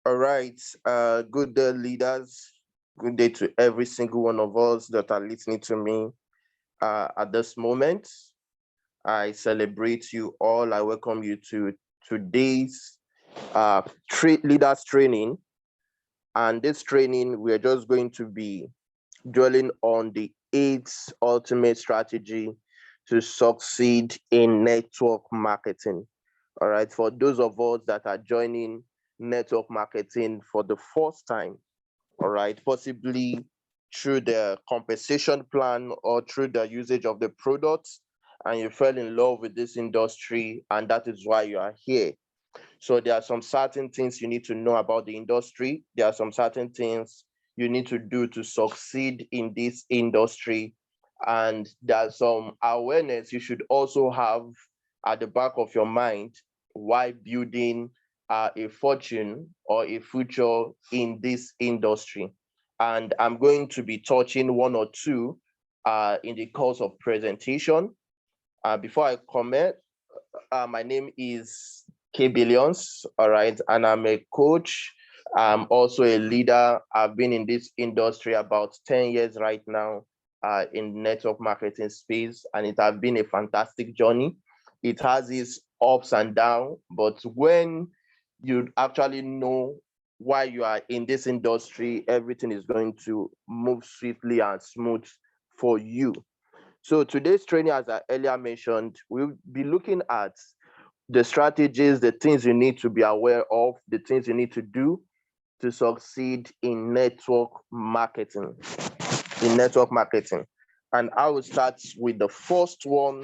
All right. Good day, leaders. Good day to every single one of us that are listening to me at this moment. I celebrate you all. I welcome you to today's leaders training. And this training, we're just going to be dwelling on the eight ultimate strategy to succeed in network marketing. All right. For those of us that are joining network marketing for the first time, all right, possibly through the compensation plan or through the usage of the products, and you fell in love with this industry, and that is why you are here. So there are some certain things you need to know about the industry. There are some certain things you need to do to succeed in this industry. And there's some awareness you should also have at the back of your mind while building a fortune or a future in this industry. And I'm going to be touching one or two in the course of presentation. Before I comment, my name is Kaybillions, all right, and I'm a coach. I'm also a leader. I've been in this industry about 10 years right now in network marketing space, and it has been a fantastic journey. It has its ups and downs, but when you actually know why you are in this industry, everything is going to move swiftly and smooth for you. So today's training, as I earlier mentioned, we'll be looking at the strategies, the things you need to be aware of, the things you need to do to succeed in network marketing. In network marketing. And I will start with the first one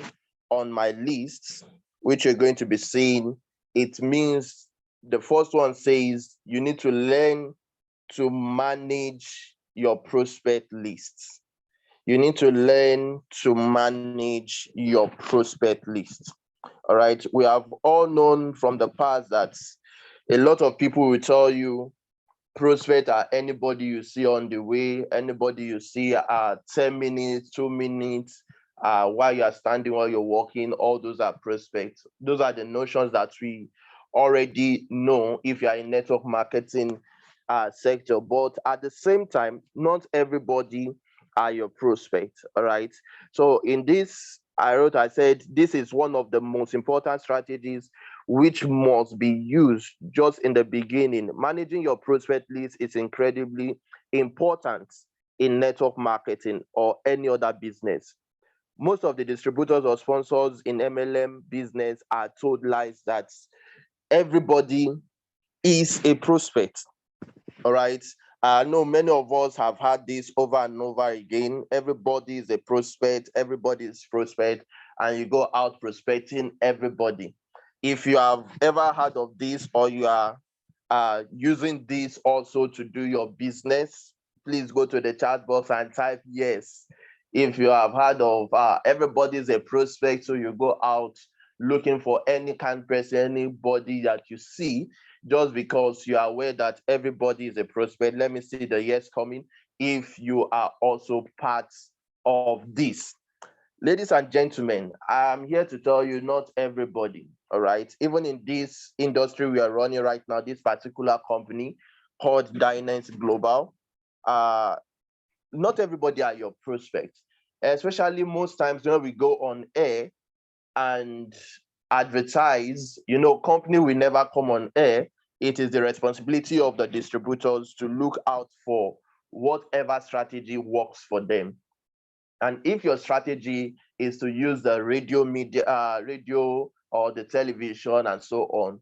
on my list, which you're going to be seeing. It means the first one says you need to learn to manage your prospect lists. You need to learn to manage your prospect list. All right. We have all known from the past that a lot of people will tell you prospect are anybody you see on the way, anybody you see 10 minutes, 2 minutes, while you're standing, while you're walking, all those are prospects. Those are the notions that we already know if you are in network marketing sector. But at the same time, not everybody are your prospect. All right. So in this, I said, this is one of the most important strategies which must be used just in the beginning. Managing your prospect list is incredibly important in network marketing or any other business. Most of the distributors or sponsors in MLM business are told lies that everybody is a prospect. All right. I know many of us have had this over and over again. Everybody is a prospect, everybody is prospect, and you go out prospecting everybody. If you have ever heard of this or you are using this also to do your business, please go to the chat box and type yes. If you have heard of everybody is a prospect, so you go out looking for any kind of person, anybody that you see, just because you are aware that everybody is a prospect. Let me see the yes coming if you are also part of this. Ladies and gentlemen, I'm here to tell you not everybody, all right? Even in this industry we are running right now, this particular company called Dynace Global, uh, not everybody are your prospects, especially most times when we go on air and advertise, company will never come on air. It is the responsibility of the distributors to look out for whatever strategy works for them. And if your strategy is to use the radio or the television and so on,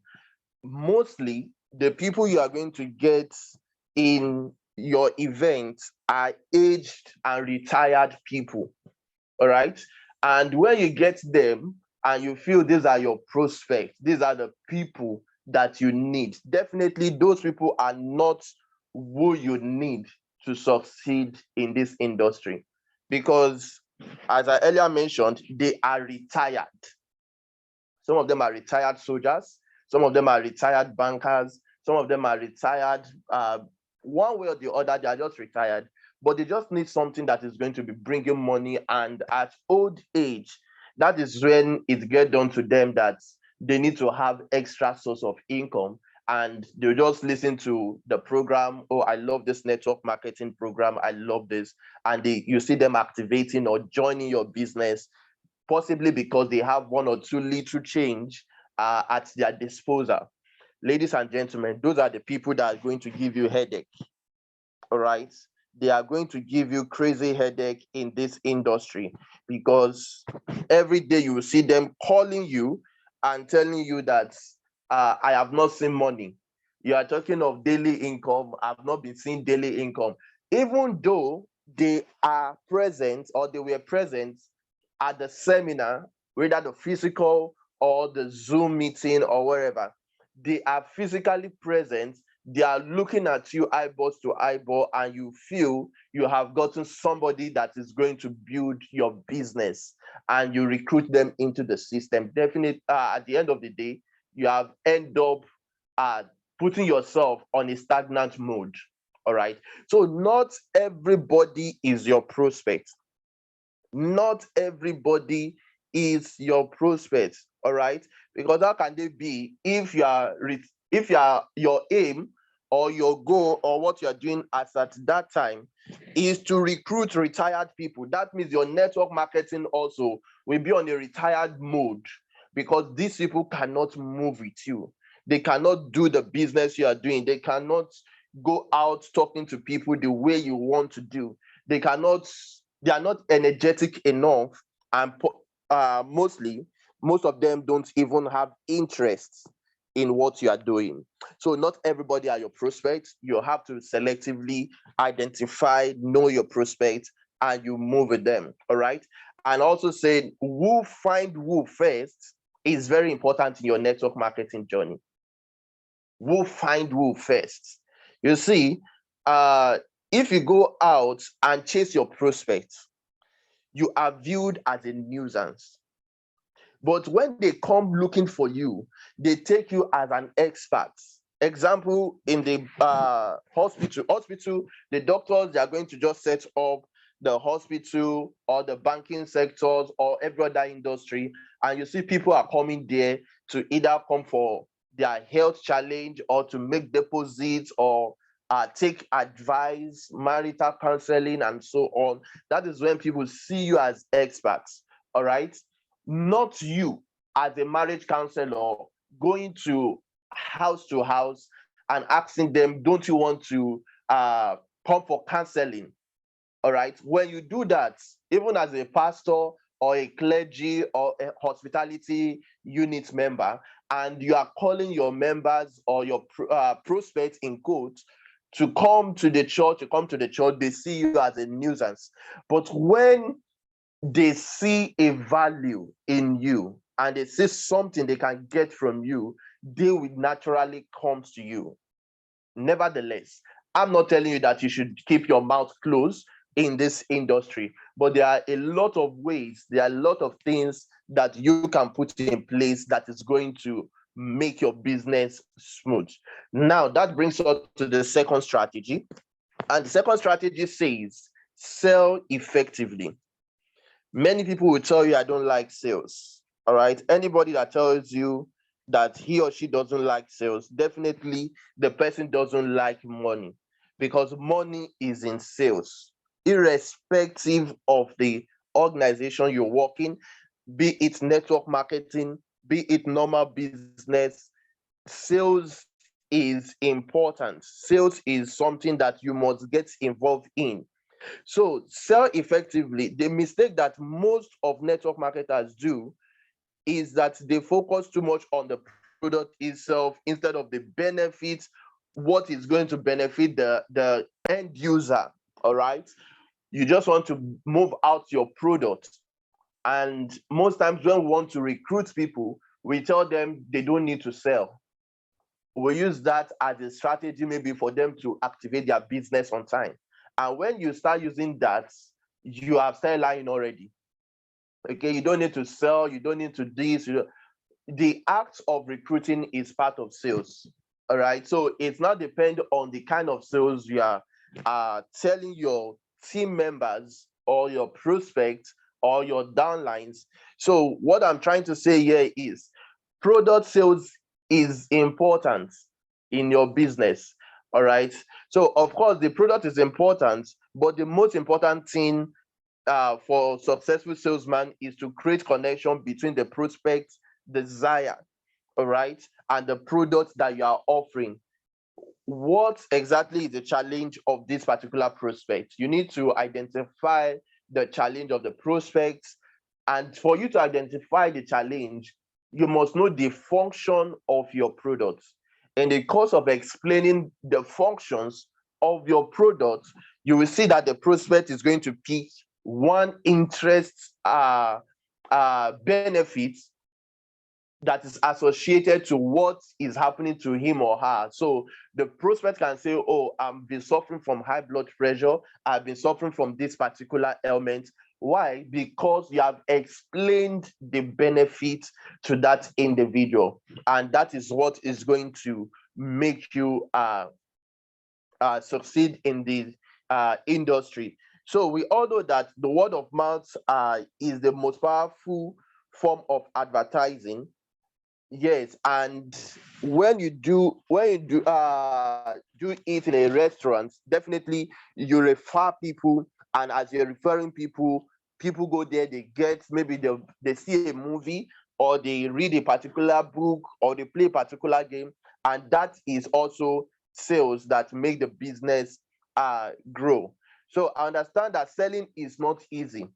mostly the people you are going to get in your event are aged and retired people. All right. And when you get them and you feel these are your prospects, these are the people that you need, definitely those people are not who you need to succeed in this industry. Because, as I earlier mentioned, they are retired. Some of them are retired soldiers, some of them are retired bankers, some of them are retired. One way or the other, they are just retired, but they just need something that is going to be bringing money. And at old age, that is when it gets done to them that they need to have extra source of income. and they'll just listen to the program. Oh, I love this network marketing program. I love this. And you see them activating or joining your business, possibly because they have one or two little change at their disposal. Ladies and gentlemen, those are the people that are going to give you headache. All right, they are going to give you crazy headache in this industry, because every day you will see them calling you and telling you that I have not seen money. You are talking of daily income. I've not been seeing daily income, even though they are present, or they were present at the seminar, whether the physical or the Zoom meeting or wherever. They are physically present. They are looking at you eyeballs to eyeball, and you feel you have gotten somebody that is going to build your business, and you recruit them into the system. Definitely, at the end of the day, you have end up putting yourself on a stagnant mode. All right. So not everybody is your prospect. Not everybody is your prospect. All right, because how can they be if your aim or your goal or what you are doing as at that time is to recruit retired people? That means your network marketing also will be on a retired mode, because these people cannot move with you. They cannot do the business you are doing. They cannot go out talking to people the way you want to do. They are not energetic enough, and mostly most of them don't even have interest in what you are doing. So not everybody are your prospects. You have to selectively identify, know your prospects, and you move with them. All right. And also say who find who first is very important in your network marketing journey. Who find who first. You see, if you go out and chase your prospects, you are viewed as a nuisance. But when they come looking for you, they take you as an expert. Example, in the hospital, the doctors, they are going to just set up the hospital or the banking sectors or every other industry, and you see people are coming there to either come for their health challenge or to make deposits or take advice, marital counseling, and so on. That is when people see you as experts. All right, not you as a marriage counselor going to house and asking them, don't you want to come for counseling? All right, when you do that, even as a pastor or a clergy or a hospitality unit member, and you are calling your members or your prospects in quotes to come to the church, they see you as a nuisance. But when they see a value in you and they see something they can get from you, they will naturally come to you. Nevertheless, I'm not telling you that you should keep your mouth closed in this industry, but there are a lot of ways, there are a lot of things that you can put in place that is going to make your business smooth. Now, that brings us to the second strategy. And the second strategy says sell effectively. Many people will tell you, I don't like sales. All right. Anybody that tells you that he or she doesn't like sales, definitely the person doesn't like money, because money is in sales, irrespective of the organization you're working, be it network marketing, be it normal business. Sales is important. Sales is something that you must get involved in. So sell effectively. The mistake that most of network marketers do is that they focus too much on the product itself instead of the benefits, what is going to benefit the end user. All right. You just want to move out your product. And most times when we want to recruit people, we tell them they don't need to sell. We use that as a strategy maybe for them to activate their business on time. And when you start using that, you have started lying already. Okay, you don't need to sell, you don't need to this. The act of recruiting is part of sales. All right. So it's not depend on the kind of sales you are telling your team members or your prospects or your downlines. So what I'm trying to say here is product sales is important. in your business. All right. So of course the product is important, but the most important thing for successful salesman is to create connection between the prospect desire, all right, and the product that you are offering. What exactly is the challenge of this particular prospect? You need to identify the challenge of the prospect. And for you to identify the challenge, you must know the function of your product. In the course of explaining the functions of your product, you will see that the prospect is going to pick one interest benefit that is associated to what is happening to him or her. So the prospect can say, oh, I've been suffering from high blood pressure. I've been suffering from this particular ailment. Why? Because you have explained the benefit to that individual. And that is what is going to make you succeed in the industry. So we all know that the word of mouth is the most powerful form of advertising. Yes, and when you do eat in a restaurant, definitely you refer people, and as you're referring people, people go there, they get maybe they see a movie, or they read a particular book, or they play a particular game, and that is also sales that make the business grow. So I understand that selling is not easy.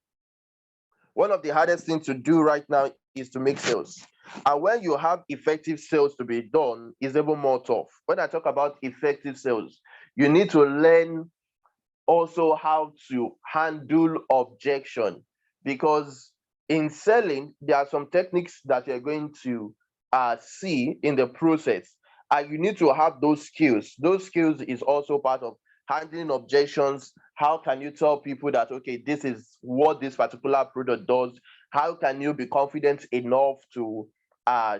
One of the hardest things to do right now is to make sales. And when you have effective sales to be done, it's even more tough. When I talk about effective sales, you need to learn also how to handle objection, because in selling there are some techniques that you're going to see in the process, and you need to have those skills is also part of handling objections. How can you tell people that, okay, this is what this particular product does? How can you be confident enough to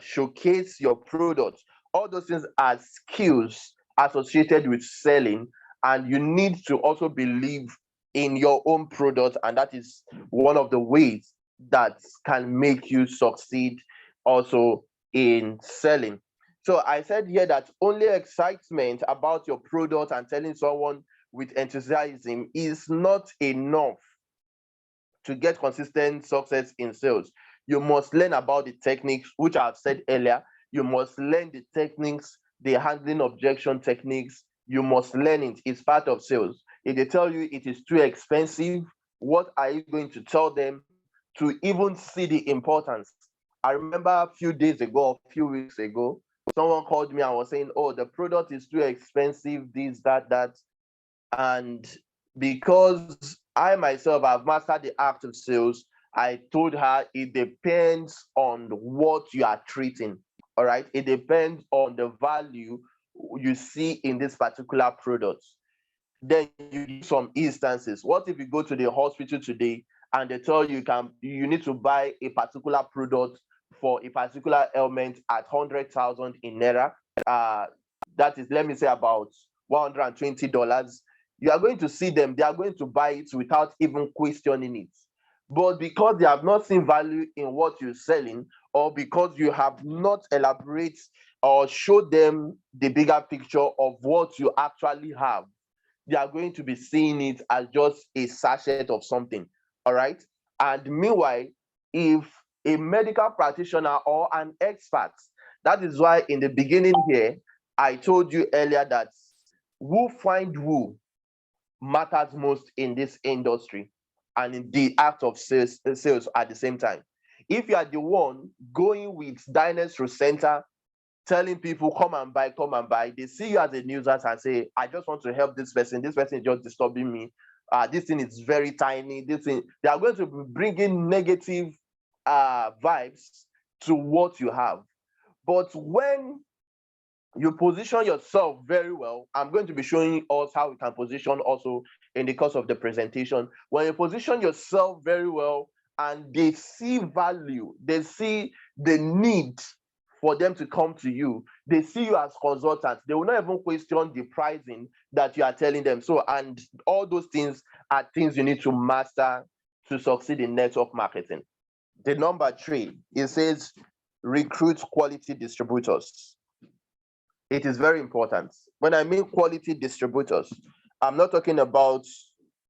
showcase your product? All those things are skills associated with selling, and you need to also believe in your own product, and that is one of the ways that can make you succeed also in selling. So I said here that only excitement about your product and telling someone with enthusiasm is not enough to get consistent success in sales. You must learn about the techniques, which I've said earlier. You must learn the techniques, the handling objection techniques. You must learn it. It's part of sales. If they tell you it is too expensive, what are you going to tell them to even see the importance? I remember a few days ago, a few weeks ago, someone called me and was saying, oh, the product is too expensive, this, that. And because I myself have mastered the art of sales, I told her it depends on what you are treating. All right. It depends on the value you see in this particular product. Then you give some instances. What if you go to the hospital today and they tell you need to buy a particular product for a particular ailment at 100,000 in naira? Uh, that is, let me say, about $120. You are going to see them, they are going to buy it without even questioning it. But because they have not seen value in what you're selling, or because you have not elaborate or showed them the bigger picture of what you actually have, they are going to be seeing it as just a sachet of something. All right. And meanwhile, if a medical practitioner or an expert, that is why in the beginning here, I told you earlier that who find who matters most in this industry and in the act of sales at the same time. If you are the one going with Dynace Rocenta, telling people come and buy, they see you as a nuisance and say, I just want to help this person. This person is just disturbing me. This thing is very tiny. This thing, they are going to bring in negative vibes to what you have. But when you position yourself very well, I'm going to be showing us how we can position also in the course of the presentation. When you position yourself very well and they see value, they see the need for them to come to you, they see you as consultants, they will not even question the pricing that you are telling them. So, and all those things are things you need to master to succeed in network marketing. The number 3, it says recruit quality distributors. It is very important. When I mean quality distributors, I'm not talking about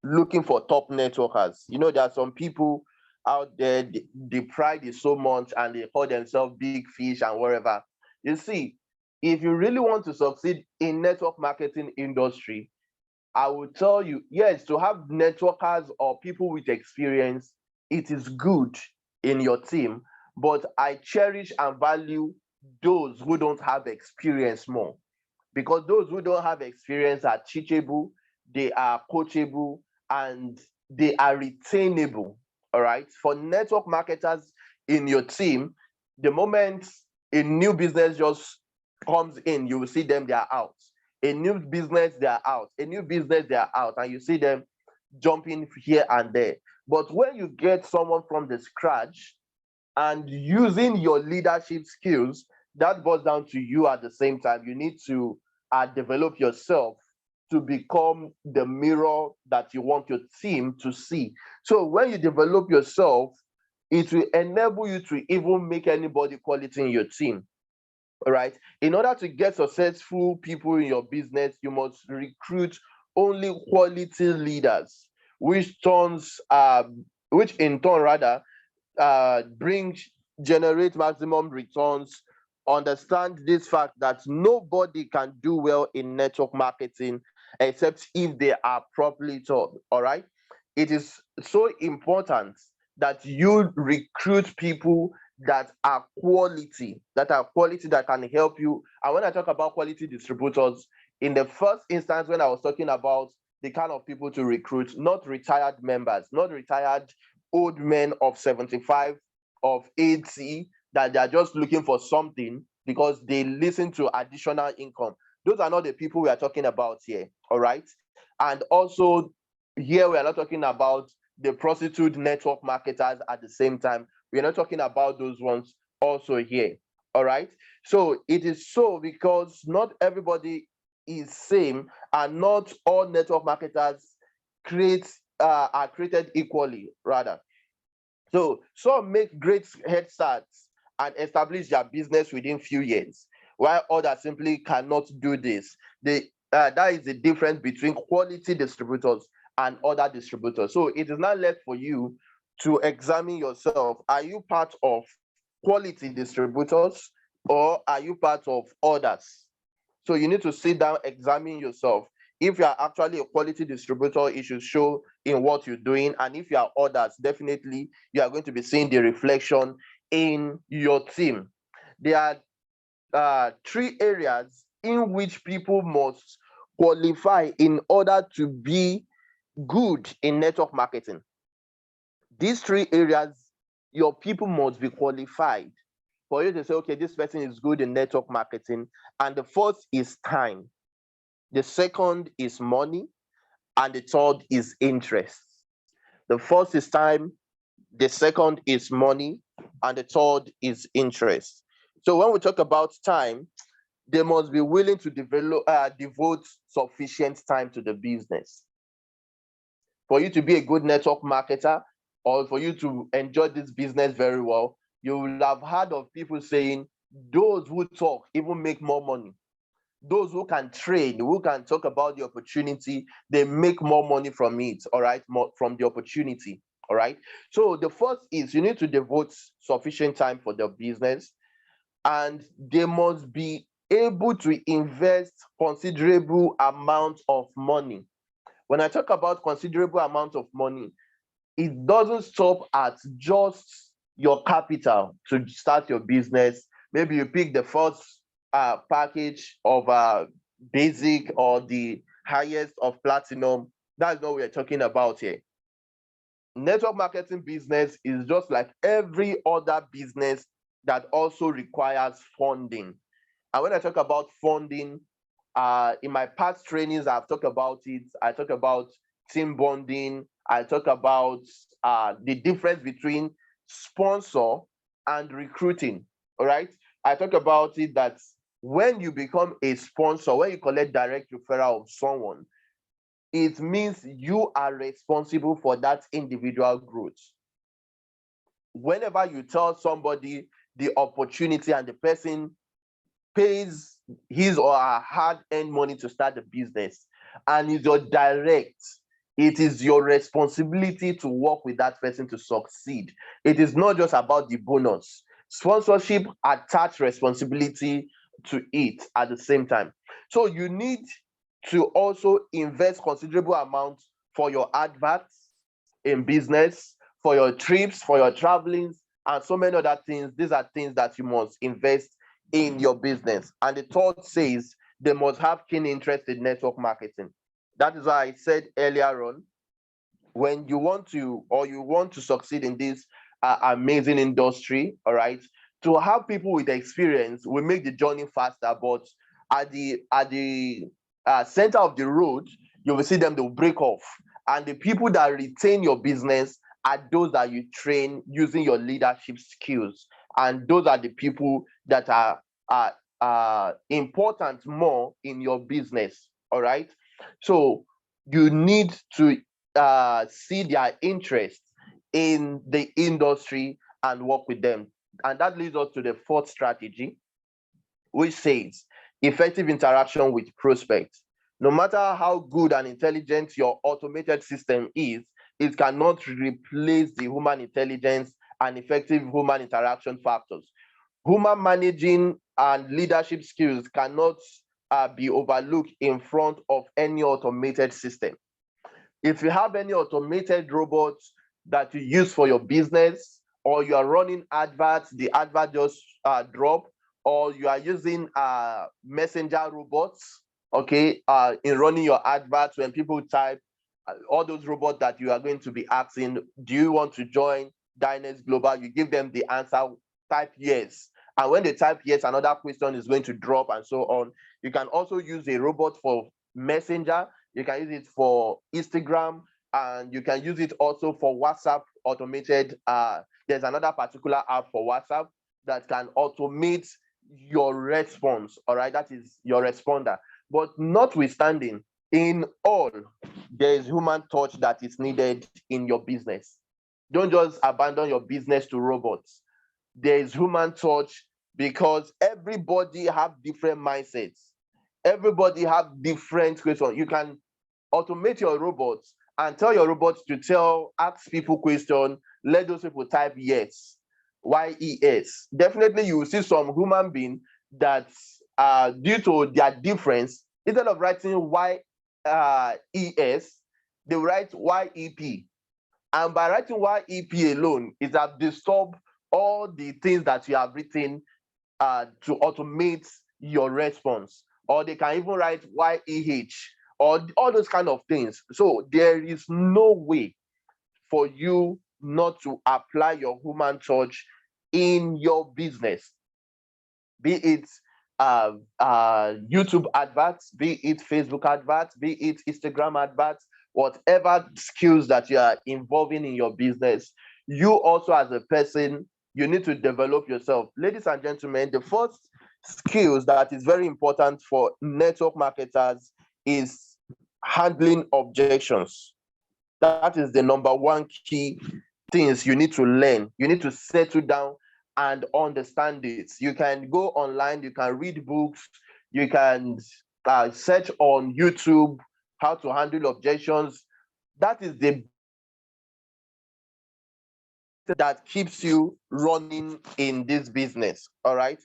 looking for top networkers. You know, there are some people out there, the pride is so much and they call themselves big fish and whatever. You see, if you really want to succeed in network marketing industry, I will tell you, yes, to have networkers or people with experience, it is good in your team, but I cherish and value those who don't have experience more, because those who don't have experience are teachable, they are coachable, and they are retainable. All right. For network marketers in your team, the moment a new business just comes in, you will see them, they are out. A new business, they are out. A new business, they are out. And you see them jumping here and there. But when you get someone from the scratch, and using your leadership skills, that boils down to you at the same time. You need to develop yourself to become the mirror that you want your team to see. So when you develop yourself, it will enable you to even make anybody quality in your team. All right. In order to get successful people in your business, you must recruit only quality leaders, which in turn rather bring generate maximum returns. Understand this fact that nobody can do well in network marketing except if they are properly taught. All right. It is so important that you recruit people that are quality, that can help you. And when I talk about quality distributors, in the first instance, when I was talking about the kind of people to recruit, not retired members, not retired old men of 75, of 80, that they are just looking for something because they listen to additional income. Those are not the people we are talking about here. All right. And also, here we are not talking about the prostitute network marketers at the same time. We're not talking about those ones also here. All right. So it is so because not everybody is same, and not all network marketers create are created equally, rather. So some make great head starts and establish their business within few years, while others simply cannot do this. That is the difference between quality distributors and other distributors. So it is not left for you to examine yourself. Are you part of quality distributors, or are you part of others? So you need to sit down, examine yourself. If you are actually a quality distributor, it should show in what you're doing. And if you are others, definitely you are going to be seeing the reflection in your team. There are three areas in which people must qualify in order to be good in network marketing. These three areas, your people must be qualified for you to say, okay, this person is good in network marketing. And the first is time, the second is money, and the third is interest. The first is time, the second is money, and the third is interest. So when we talk about time, they must be willing to devote sufficient time to the business. For you to be a good network marketer, or for you to enjoy this business very well, you will have heard of people saying, those who talk even make more money. Those who can trade, who can talk about the opportunity, they make more money from it. All right, more from the opportunity. All right. So the first is you need to devote sufficient time for the business, and they must be able to invest considerable amount of money. When I talk about considerable amount of money, it doesn't stop at just your capital to start your business. Maybe you pick the first package of basic or the highest of platinum. That's what we're talking about here. Network marketing business is just like every other business that also requires funding. And when I talk about funding, in my past trainings, I've talked about it. I talk about team bonding. I talk about the difference between sponsor and recruiting. All right. I talk about it that when you become a sponsor, when you collect direct referral of someone, it means you are responsible for that individual growth. Whenever you tell somebody the opportunity and the person pays his or her hard-earned money to start the business, and is your direct, it is your responsibility to work with that person to succeed. It is not just about the bonus. Sponsorship attach responsibility to it at the same time. So you need to also invest considerable amounts for your adverts in business, for your trips, for your travelings, and so many other things. These are things that you must invest in your business. And the third says they must have keen interest in network marketing. That is why I said earlier on, when you want to, or you want to succeed in this amazing industry, all right, to have people with experience will make the journey faster. But at the center of the road, you will see them, they will break off. And the people that retain your business are those that you train using your leadership skills, and those are the people that are important more in your business. All right, so you need to see their interest in the industry and work with them. And that leads us to the fourth strategy, which says effective interaction with prospects. No matter how good and intelligent your automated system is, it cannot replace the human intelligence and effective human interaction factors. Human managing and leadership skills cannot be overlooked in front of any automated system. If you have any automated robots that you use for your business, or you are running adverts, the advert just drop, or you are using messenger robots, okay, in running your adverts, when people type, all those robots that you are going to be asking, do you want to join Dynace Global? You give them the answer, type yes. And when they type yes, another question is going to drop, and so on. You can also use a robot for messenger, you can use it for Instagram, and you can use it also for WhatsApp automated. There's another particular app for WhatsApp that can automate your response. All right, that is your responder. But notwithstanding, in all, there is human touch that is needed in your business. Don't just abandon your business to robots. There is human touch, because everybody have different mindsets. Everybody have different questions. You can automate your robots and tell your robots to ask people question, let those people type yes, yes. Definitely you will see some human being that due to their difference, instead of writing yes, they write yep. And by writing yep alone, it has disturbed all the things that you have written to automate your response. Or they can even write yeh, or all those kind of things. So there is no way for you not to apply your human touch in your business, be it YouTube adverts, be it Facebook adverts, be it Instagram adverts, whatever skills that you are involving in your business. You also, as a person, you need to develop yourself. Ladies and gentlemen, the first skills that is very important for network marketers is handling objections. That is the number one key things you need to learn. You need to settle down and understand it. You can go online, you can read books, you can search on YouTube how to handle objections. That is the that keeps you running in this business. All right.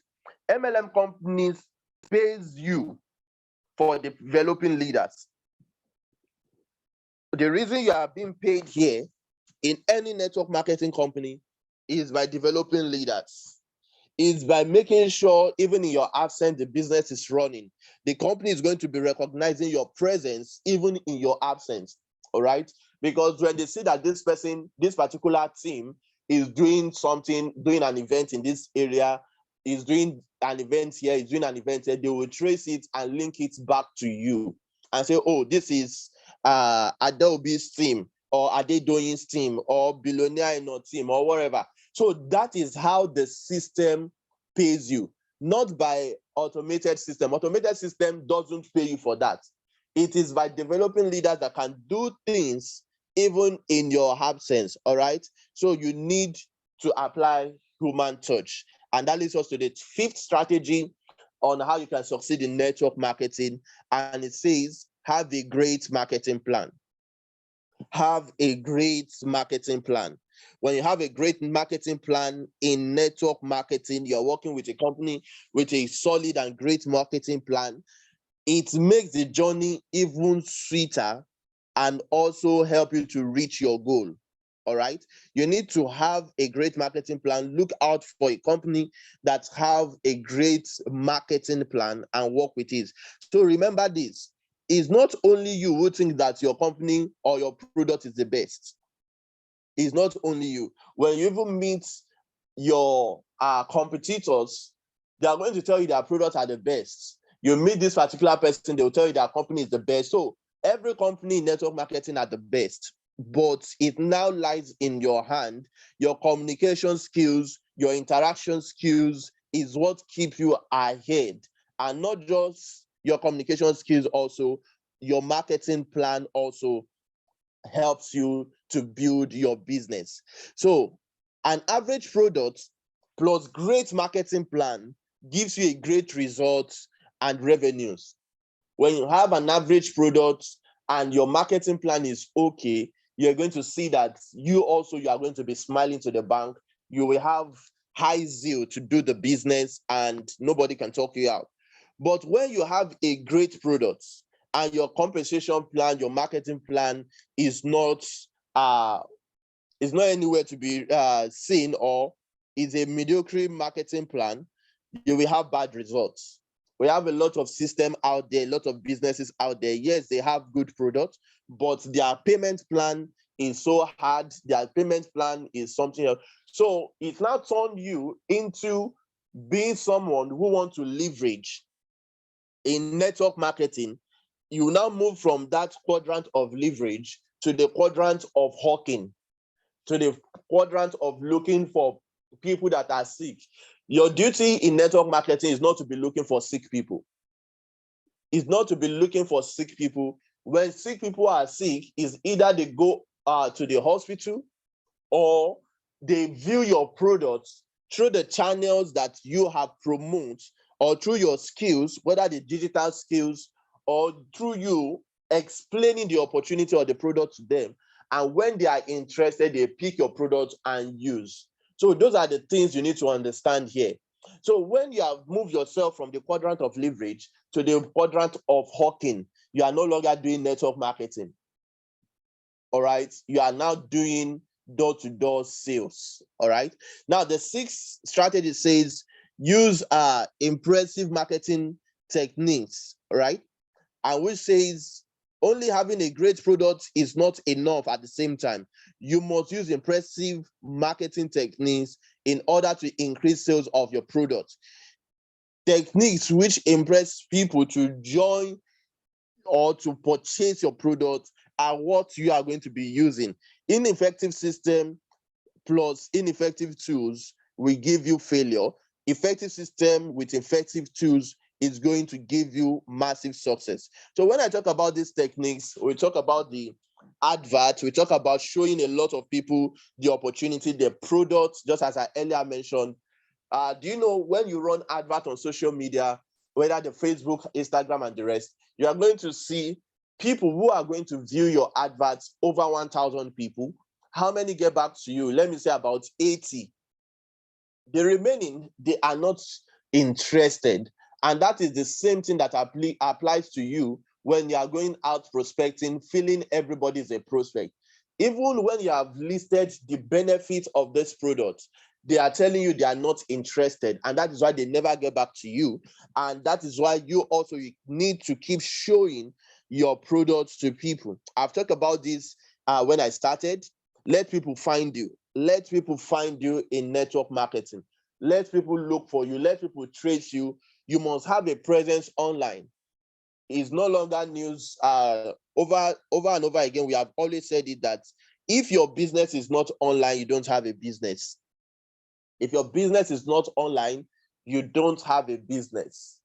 MLM companies pays you for developing leaders. The reason you are being paid here in any network marketing company is by developing leaders, is by making sure even in your absence, the business is running. The company is going to be recognizing your presence even in your absence. All right. Because when they see that this person, this particular team is doing something, doing an event in this area, is doing an event here, is doing an event here, they will trace it and link it back to you and say, oh, this is Adobe's team, or Adedoyin's team, or Billionaire in our team, or whatever. So that is how the system pays you, not by automated system. Automated system doesn't pay you for that. It is by developing leaders that can do things even in your absence. All right. So you need to apply human touch. And that leads us to the fifth strategy, on how you can succeed in network marketing. And it says, have a great marketing plan. Have a great marketing plan. When you have a great marketing plan in network marketing, you're working with a company with a solid and great marketing plan. It makes the journey even sweeter and also help you to reach your goal. All right. You need to have a great marketing plan. Look out for a company that have a great marketing plan and work with it. So remember this, it's not only you who think that your company or your product is the best. It's not only you. When you even meet your competitors, they are going to tell you their products are the best. You meet this particular person, they will tell you their company is the best. So every company in network marketing are the best, but it now lies in your hand. Your communication skills, your interaction skills is what keep you ahead. And not just your communication skills, also your marketing plan also helps you to build your business. So an average product plus great marketing plan gives you a great result and revenues. When you have an average product and your marketing plan is okay, you're going to see that you are going to be smiling to the bank. You will have high zeal to do the business and nobody can talk you out. But when you have a great product and your compensation plan, your marketing plan is not anywhere to be seen, or is a mediocre marketing plan, you will have bad results. We have a lot of system out there, a lot of businesses out there. Yes, they have good products, but their payment plan is so hard. Their payment plan is something else. So it now turned you into being someone who wants to leverage in network marketing. You now move from that quadrant of leverage to the quadrant of hawking, to the quadrant of looking for people that are sick. Your duty in network marketing is not to be looking for sick people. It's not to be looking for sick people. When sick people are sick, is either they go to the hospital or they view your products through the channels that you have promoted, or through your skills, whether the digital skills or through you explaining the opportunity or the product to them. And when they are interested, they pick your product and use. So those are the things you need to understand here. So when you have moved yourself from the quadrant of leverage to the quadrant of hawking, you are no longer doing network marketing. All right. You are now doing door-to-door sales. All right. Now, the sixth strategy says use impressive marketing techniques. All right. And which says only having a great product is not enough at the same time. You must use impressive marketing techniques in order to increase sales of your product. Techniques which impress people to join or to purchase your product are what you are going to be using. Ineffective system plus ineffective tools will give you failure. Effective system with effective tools is going to give you massive success. So when I talk about these techniques, we talk about the advert, we talk about showing a lot of people the opportunity, the product, just as I earlier mentioned. Do you know when you run advert on social media, whether the Facebook, Instagram, and the rest, you are going to see people who are going to view your adverts, over 1,000 people. How many get back to you? Let me say about 80. The remaining, they are not interested. And that is the same thing that applies to you when you are going out prospecting, feeling everybody is a prospect. Even when you have listed the benefits of this product, they are telling you they are not interested. And that is why they never get back to you. And that is why you also need to keep showing your products to people. I've talked about this when I started. Let people find you. Let people find you in network marketing. Let people look for you. Let people trace you. You must have a presence online. It's no longer news. Over and over again, we have always said it that if your business is not online, you don't have a business. If your business is not online, you don't have a business.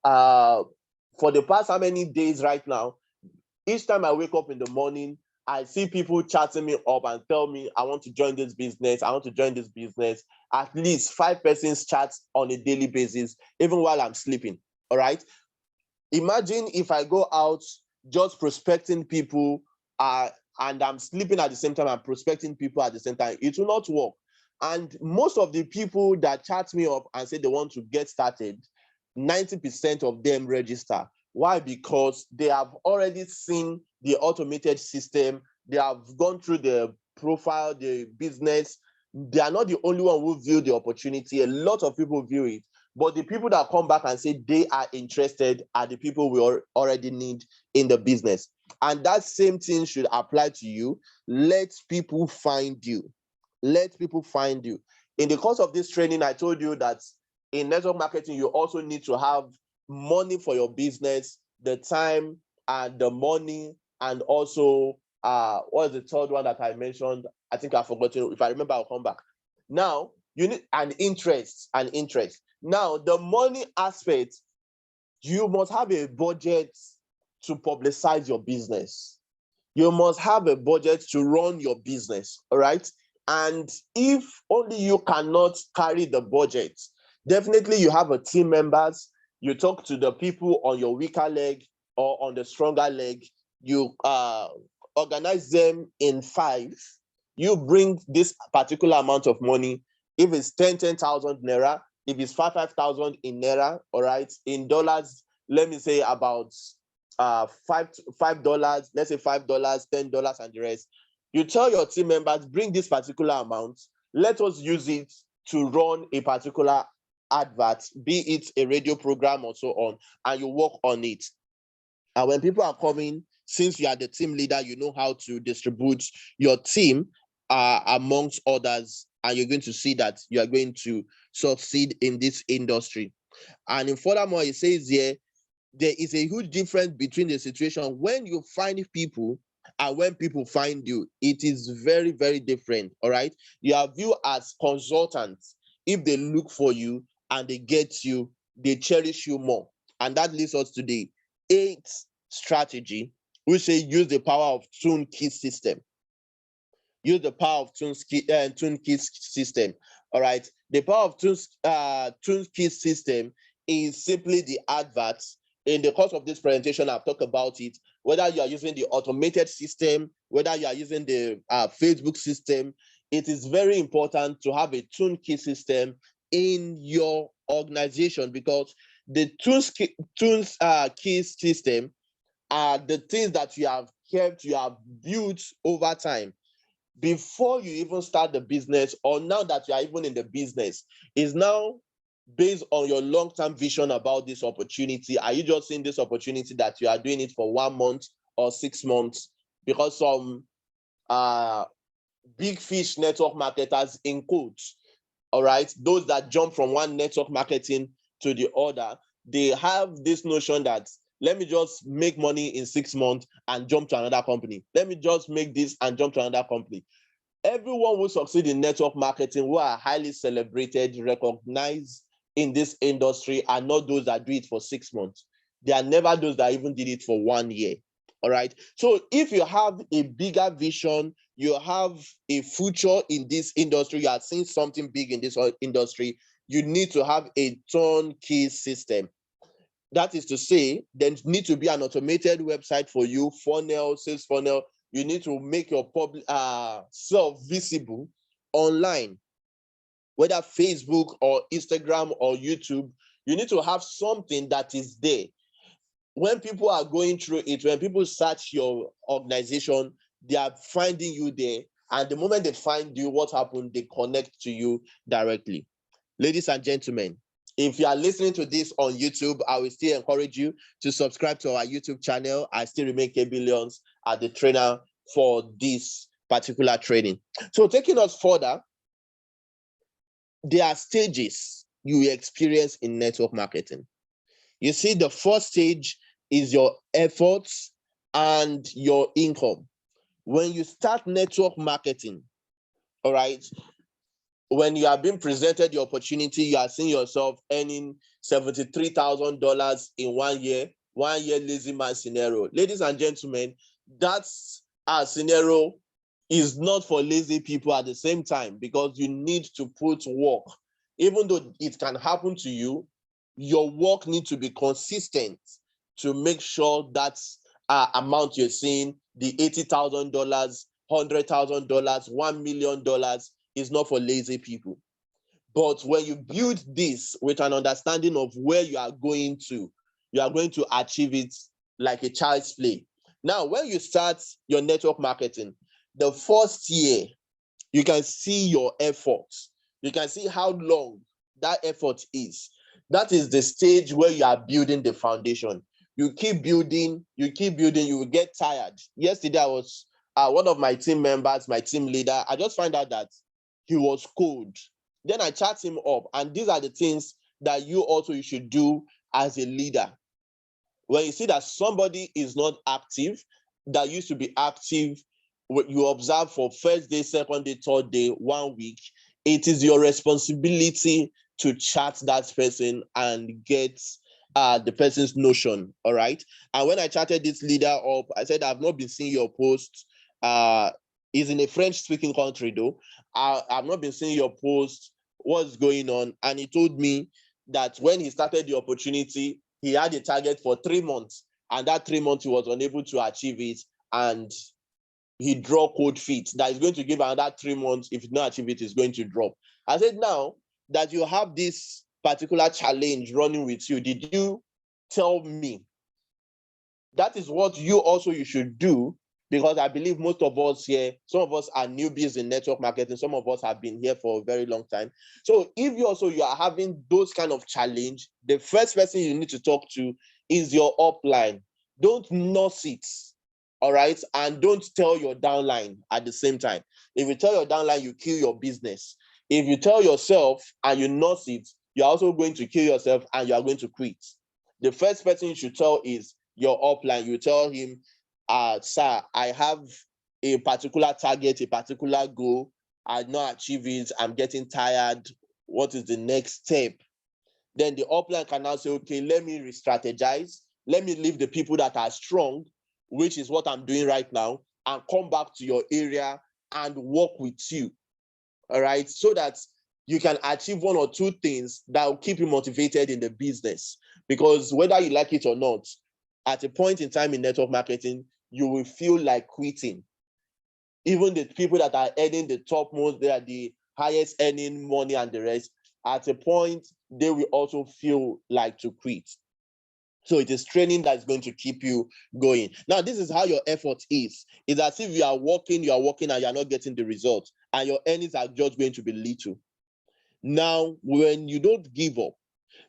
For the past how many days right now, each time I wake up in the morning, I see people chatting me up and tell me, I want to join this business. I want to join this business. At least 5 persons chat on a daily basis, even while I'm sleeping. All right. Imagine if I go out just prospecting people and I'm sleeping at the same time and prospecting people at the same time. It will not work. And most of the people that chat me up and say they want to get started, 90% of them register. Why? Because they have already seen the automated system. They have gone through the profile, the business. They are not the only one who view the opportunity. A lot of people view it. But the people that come back and say they are interested are the people we already need in the business. And that same thing should apply to you. Let people find you. Let people find you. In the course of this training, I told you that in network marketing, you also need to have money for your business, the time and the money, and also what is the third one that I mentioned? I think I've forgotten. If I remember, I'll come back. Now, you need an interest. Now, the money aspect, you must have a budget to publicize your business. You must have a budget to run your business, all right? And if only you cannot carry the budget, definitely you have a team members, you talk to the people on your weaker leg or on the stronger leg, you organize them in 5. You bring this particular amount of money. If it's 10,000 naira, if it's 5,000 in naira, all right, in dollars, let me say about $5, let's say $5, $10, and the rest. You tell your team members, bring this particular amount. Let us use it to run a particular advert, be it a radio program or so on, and you work on it. And when people are coming, since you are the team leader, you know how to distribute your team amongst others, and you're going to see that you are going to succeed in this industry. And in furthermore, it says here, there is a huge difference between the situation when you find people and when people find you. It is very, very different. All right. You are viewed as consultants. If they look for you and they get you, they cherish you more. And that leads us to the 8th strategy, which say use the power of turnkey system. Use the power of turnkey system. All right. The power of turnkey system is simply the adverts. In the course of this presentation, I've talked about it. Whether you are using the automated system, whether you are using the Facebook system, it is very important to have a turnkey system in your organization, because the turnkey system are the things that you have kept, you have built over time. Before you even start the business, or now that you are even in the business, is now based on your long-term vision about this opportunity. Are you just seeing this opportunity that you are doing it for 1 month or 6 months? Because some big fish network marketers, in quotes, all right, those that jump from one network marketing to the other, they have this notion that let me just make money in 6 months and jump to another company. Let me just make this and jump to another company. Everyone who succeeds in network marketing, who are highly celebrated, recognized in this industry, are not those that do it for 6 months. They are never those that even did it for 1 year. All right. So if you have a bigger vision, you have a future in this industry, you are seeing something big in this industry, you need to have a turnkey system. That is to say, there needs to be an automated website for you, funnel, sales funnel. You need to make your public self visible online, whether Facebook or Instagram or YouTube. You need to have something that is there. When people are going through it, when people search your organization, they are finding you there. And the moment they find you, what happened? They connect to you directly. Ladies and gentlemen, if you are listening to this on YouTube, I will still encourage you to subscribe to our YouTube channel. I still remain Kaybillions as the trainer for this particular training. So taking us further, there are stages you experience in network marketing. You see, the first stage is your efforts and your income. When you start network marketing, all right, when you are being presented the opportunity, you are seeing yourself earning $73,000 in 1 year, 1 year lazy man scenario. Ladies and gentlemen, that's scenario is not for lazy people at the same time, because you need to put work. Even though it can happen to you, your work needs to be consistent to make sure that amount you're seeing, the $80,000, $100,000, $1 million, is not for lazy people. But when you build this with an understanding of where you are going to achieve it like a child's play. Now, when you start your network marketing, the first year, you can see your effort. You can see how long that effort is. That is the stage where you are building the foundation. You keep building, you will get tired. Yesterday, I was one of my team members, my team leader, I just found out that he was cold. Then I chat him up, and these are the things that you should do as a leader. When you see that somebody is not active, that used to be active, you observe for first day, second day, third day, 1 week, it is your responsibility to chat that person and get the person's notion, all right? And when I chatted this leader up, I said, I've not been seeing your post. He's in a French-speaking country, though. I've not been seeing your post. What's going on? And he told me that when he started the opportunity, he had a target for 3 months, and that 3 months he was unable to achieve it, and he draw cold feet that is going to give another 3 months. If you not achieve it, it's going to drop. I said, now that you have this particular challenge running with you, did you tell me? That is what you should do, because I believe most of us here, some of us are newbies in network marketing, some of us have been here for a very long time. So if you are having those kind of challenge, the first person you need to talk to is your upline. Don't nurse it, all right? And don't tell your downline at the same time. If you tell your downline, you kill your business. If you tell yourself and you nurse it, you're also going to kill yourself and you are going to quit. The first person you should tell is your upline. You tell him, sir, I have a particular target, a particular goal. I did not achieve it. I'm getting tired. What is the next step? Then the upline can now say, okay, let me re-strategize. Let me leave the people that are strong, which is what I'm doing right now, and come back to your area and work with you, all right? So that you can achieve 1 or 2 things that will keep you motivated in the business. Because whether you like it or not, at a point in time in network marketing, you will feel like quitting. Even the people that are earning the topmost, they are the highest earning money and the rest, at a point, they will also feel like to quit. So it is training that's going to keep you going. Now, this is how your effort is. It's as if you are working and you're not getting the results, and your earnings are just going to be little. Now, when you don't give up,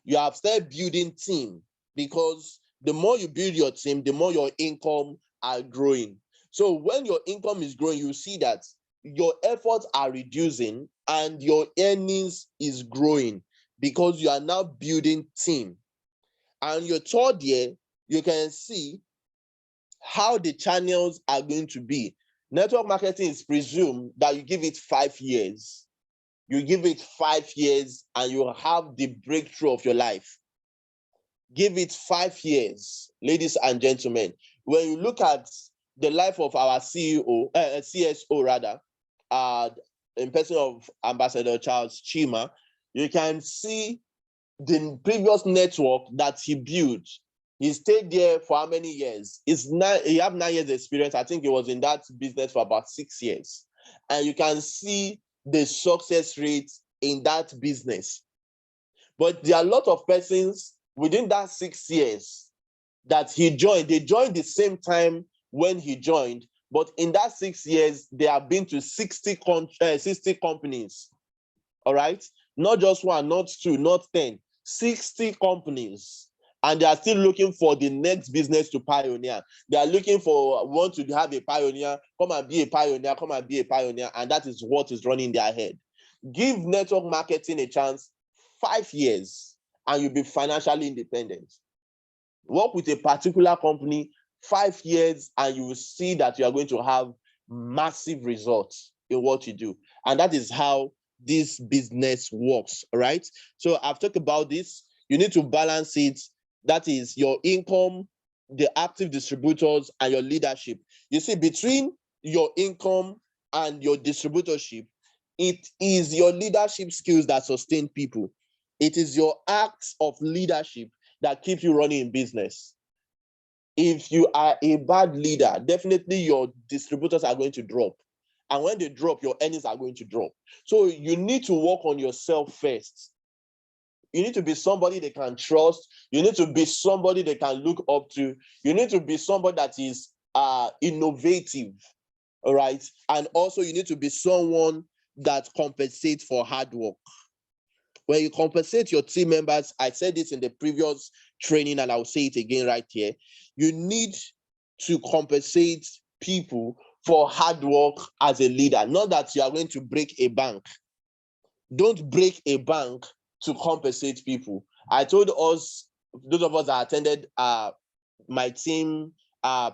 you have started building team, because the more you build your team, the more your income are growing. So when your income is growing, you see that your efforts are reducing and your earnings is growing, because you are now building team. And your third year, you can see how the channels are going to be. Network marketing is presumed that you give it 5 years. You give it 5 years and you have the breakthrough of your life. Give it 5 years, ladies and gentlemen. When you look at the life of our CSO rather, in person of Ambassador Charles Chima, you can see the previous network that he built. He stayed there for how many years? He have 9 years experience. I think he was in that business for about 6 years. And you can see the success rate in that business. But there are a lot of persons within that 6 years that he joined. They joined the same time when he joined, but in that 6 years, they have been to 60 companies, all right? Not just 1, not 2, not 10, 60 companies. And they are still looking for the next business to pioneer. They are looking for, want to have a pioneer, come and be a pioneer, come and be a pioneer, and that is what is running their head. Give network marketing a chance, 5 years, and you'll be financially independent. Work with a particular company, 5 years, and you will see that you are going to have massive results in what you do. And that is how this business works, right? So I've talked about this. You need to balance it. That is your income, the active distributors, and your leadership. You see, between your income and your distributorship, it is your leadership skills that sustain people. It is your acts of leadership that keep you running in business. If you are a bad leader, definitely your distributors are going to drop. And when they drop, your earnings are going to drop. So you need to work on yourself first. You need to be somebody they can trust. You need to be somebody they can look up to. You need to be somebody that is innovative, all right? And also you need to be someone that compensates for hard work. When you compensate your team members, I said this in the previous training and I'll say it again right here, you need to compensate people for hard work as a leader, not that you are going to break a bank. Don't break a bank to compensate people. I told us, those of us that attended my team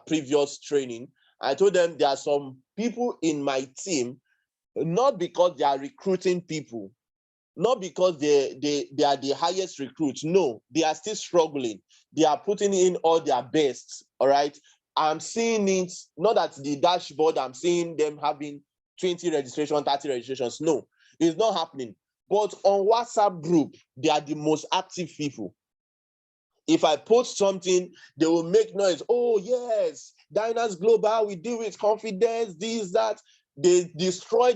previous training, I told them there are some people in my team, not because they are recruiting people, not because they are the highest recruits. No, they are still struggling. They are putting in all their best, all right? I'm seeing it, not at the dashboard, I'm seeing them having 20 registrations, 30 registrations. No, it's not happening. But on WhatsApp group, they are the most active people. If I post something, they will make noise. Oh, yes, Dynace Global, we do with confidence, this, that. They destroy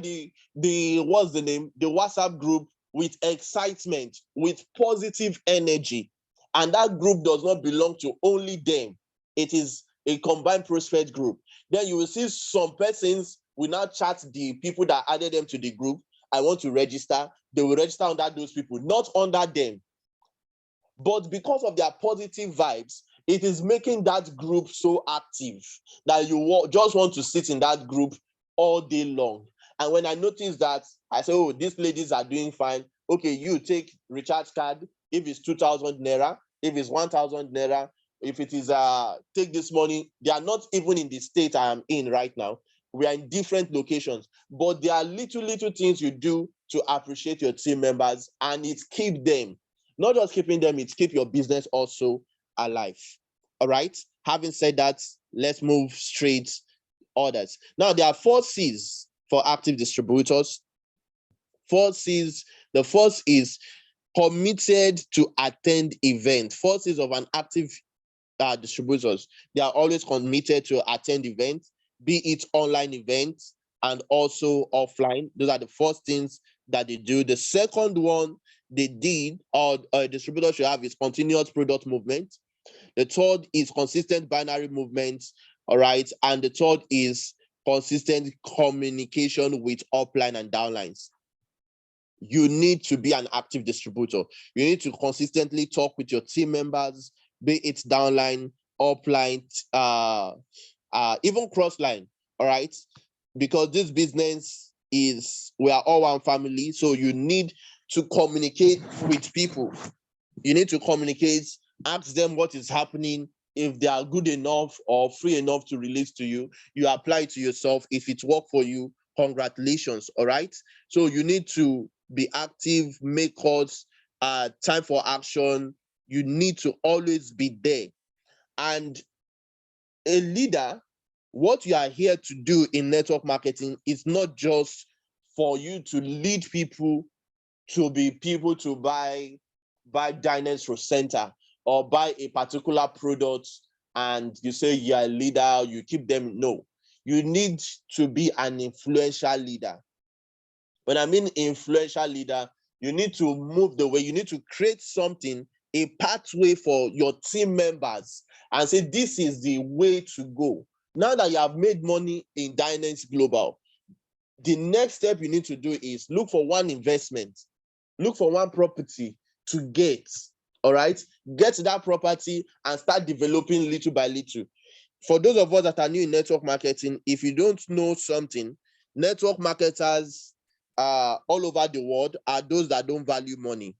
what's the name? The WhatsApp group with excitement, with positive energy. And that group does not belong to only them. It is a combined prospect group. Then you will see some persons will now chat the people that added them to the group. I want to register. They will register under those people, not under them. But because of their positive vibes, it is making that group so active that you just want to sit in that group all day long. And when I notice that, I say, oh, these ladies are doing fine. Okay, you take recharge card. If it's 2,000 naira, if it's 1,000 naira, if it is take this money, they are not even in the state I am in right now. We are in different locations, but there are little things you do to appreciate your team members, and it keeps them. Not just keeping them, it keeps your business also alive. All right. Having said that, let's move straight orders. Now, there are 4 C's for active distributors. 4 C's. The first is committed to attend event. 4 C's of an active distributors. They are always committed to attend events, be it online events and also offline. Those are the first things that they do. The second one they did, or a distributor should have, is continuous product movement. The third is consistent binary movement, all right? And the third is consistent communication with upline and downlines. You need to be an active distributor. You need to consistently talk with your team members, be it downline, upline, even crossline, all right? Because this business is, we are all one family, so you need to communicate with people. You need to communicate, ask them what is happening. If they are good enough or free enough to release to you, you apply it to yourself. If it worked for you, congratulations, all right? So you need to be active, make calls, time for action. You need to always be there. And a leader, what you are here to do in network marketing is not just for you to lead people to be people to buy Dynace Rocenta or buy a particular product and you say you're a leader, you keep them. No, you need to be an influential leader. When I mean influential leader, you need to move the way, you need to create something, a pathway for your team members and say, this is the way to go. Now that you have made money in Dynace Global, the next step you need to do is look for one investment, look for one property to get, all right? Get that property and start developing little by little. For those of us that are new in network marketing, if you don't know something, network marketers all over the world are those that don't value money,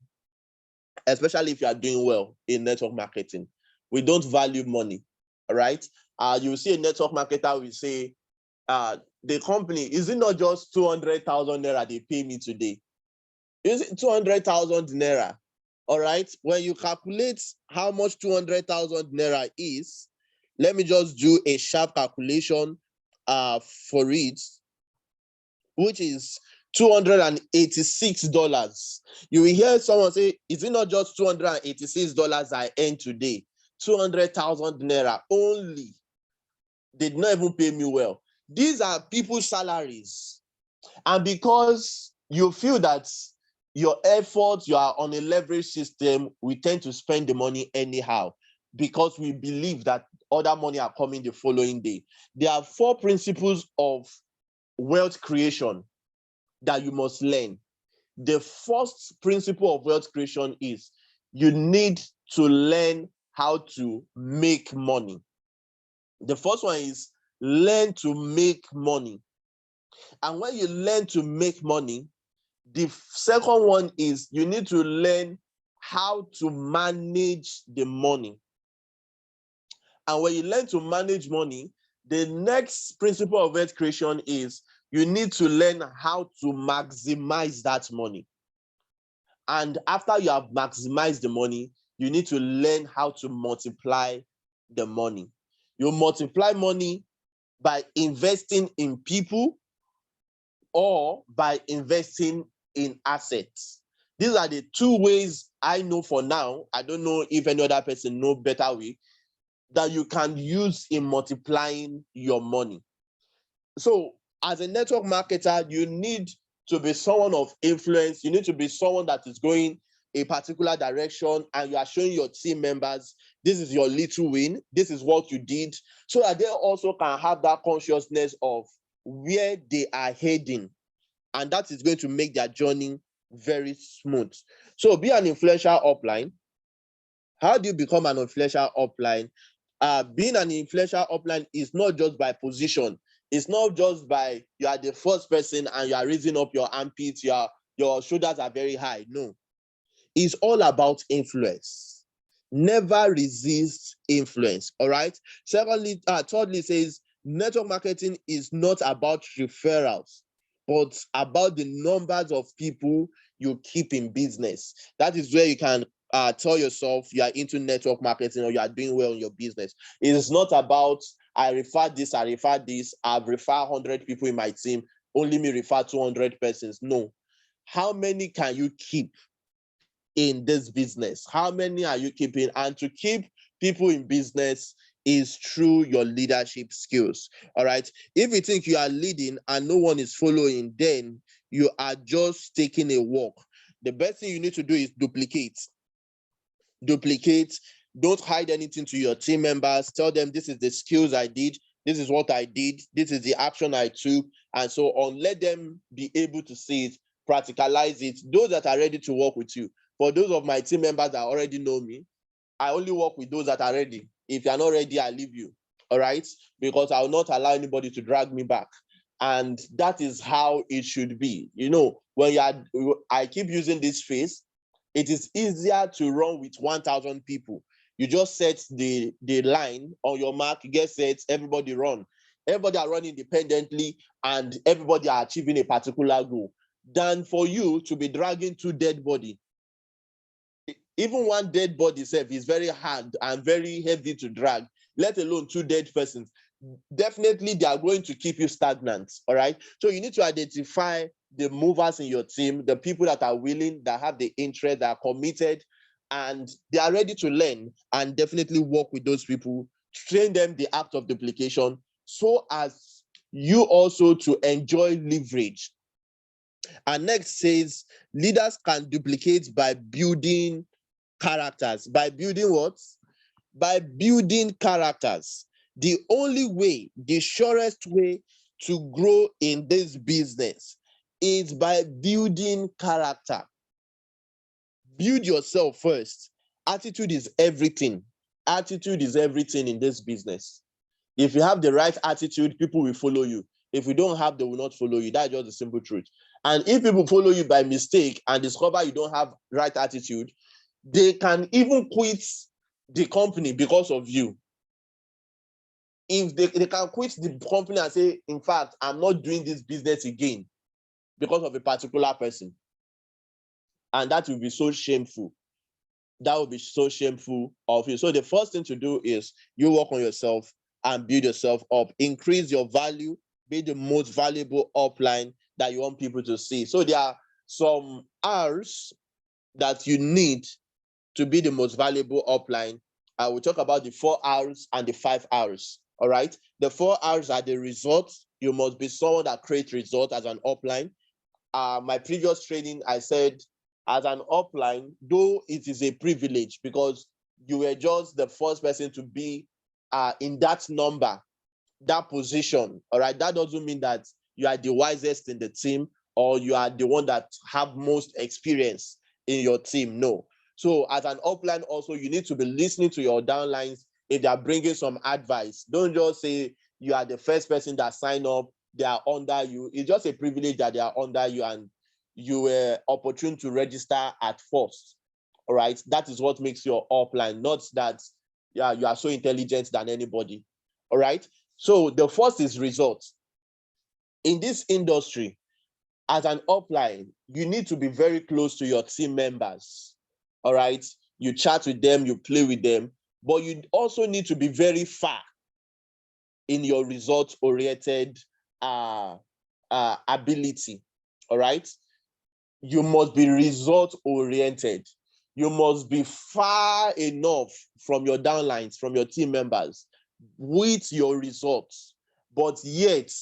especially if you are doing well in network marketing. We don't value money, all right? You will see a network marketer will say, the company, is it not just 200,000 naira they pay me today? Is it 200,000 naira? All right. When you calculate how much 200,000 naira is, let me just do a sharp calculation. for it, which is $286. You will hear someone say, is it not just $286 I earned today? 200,000 naira only. They did not even pay me well. These are people's salaries. And because you feel that your efforts, you are on a leverage system, we tend to spend the money anyhow because we believe that other money are coming the following day. There are 4 principles of wealth creation that you must learn. The first principle of wealth creation is you need to learn how to make money. The first one is learn to make money. And when you learn to make money, the second one is you need to learn how to manage the money. And when you learn to manage money, the next principle of wealth creation is you need to learn how to maximize that money. And after you have maximized the money, you need to learn how to multiply the money. You multiply money by investing in people or by investing in assets. These are the 2 ways I know for now. I don't know if any other person knows better way that you can use in multiplying your money. So as a network marketer, you need to be someone of influence. You need to be someone that is going a particular direction and you are showing your team members, this is your little win, this is what you did, so that they also can have that consciousness of where they are heading. And that is going to make their journey very smooth. So be an influential upline. How do you become an influential upline? Being an influential upline is not just by position. It's not just by you are the first person and you are raising up your armpits, your shoulders are very high. No, it's all about influence. Never resist influence. All right. Thirdly says network marketing is not about referrals, but about the numbers of people you keep in business. That is where you can tell yourself you are into network marketing or you are doing well in your business. It is not about I refer this, I've referred 100 people in my team, only me refer 200 persons. No. How many can you keep in this business? How many are you keeping? And to keep people in business is through your leadership skills. All right. If you think you are leading and no one is following, then you are just taking a walk. The best thing you need to do is duplicate. Don't hide anything to your team members. Tell them this is the skills I did, this is what I did, this is the action I took, and so on. Let them be able to see it, practicalize it. Those that are ready to work with you. For those of my team members that already know me, I only work with those that are ready. If you're not ready, I leave you. All right? Because I will not allow anybody to drag me back. And that is how it should be. You know, I keep using this phrase, it is easier to run with 1,000 people. You just set the line on your mark, you get set, everybody run. Everybody are running independently and everybody are achieving a particular goal. Than for you to be dragging 2 dead bodies. Even 1 dead body itself is very hard and very heavy to drag, let alone 2 dead persons. Definitely, they are going to keep you stagnant. All right. So you need to identify the movers in your team, the people that are willing, that have the interest, that are committed, and they are ready to learn, and definitely work with those people, train them the act of duplication, so as you also to enjoy leverage. And next says leaders can duplicate by building characters. By building what? By building characters. The only way, the surest way to grow in this business is by building character. Build yourself first. Attitude is everything. Attitude is everything in this business. If you have the right attitude, people will follow you. If you don't have, they will not follow you. That's just the simple truth. And if people follow you by mistake and discover you don't have right attitude, they can even quit the company because of you. If they can quit the company and say, in fact, I'm not doing this business again because of a particular person. And that will be so shameful. That would be so shameful of you. So the first thing to do is you work on yourself and build yourself up. Increase your value, be the most valuable upline that you want people to see. So there are some R's that you need to be the most valuable upline. I will talk about the 4 R's and the 5 R's. All right. The 4 R's are the results. You must be someone that creates results as an upline. My previous training, I said, as an upline, though it is a privilege because you were just the first person to be in that number, that position. All right. That doesn't mean that you are the wisest in the team or you are the one that have most experience in your team. No. So as an upline also, you need to be listening to your downlines if they are bringing some advice. Don't just say you are the first person that signed up, they are under you. It's just a privilege that they are under you and you were opportune to register at first. All right. That is what makes your upline, not that you are so intelligent than anybody. All right. So the first is results. In this industry, as an upline, you need to be very close to your team members. All right. You chat with them, you play with them, but you also need to be very far in your results-oriented ability. All right. You must be result-oriented. You must be far enough from your downlines, from your team members, with your results, but yet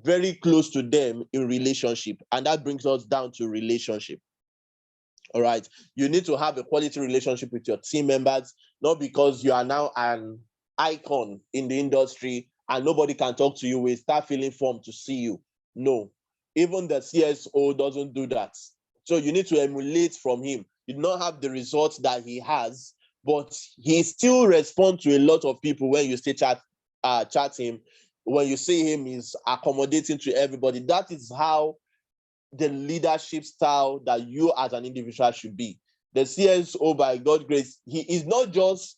very close to them in relationship. And that brings us down to relationship. All right. You need to have a quality relationship with your team members, not because you are now an icon in the industry and nobody can talk to you, we start feeling formed to see you. No, even the CSO doesn't do that. So you need to emulate from him. You do not have the results that he has, but he still responds to a lot of people when you stay chat him. When you see him, he's accommodating to everybody. That is how the leadership style that you as an individual should be. The CSO, by God's grace, he is not just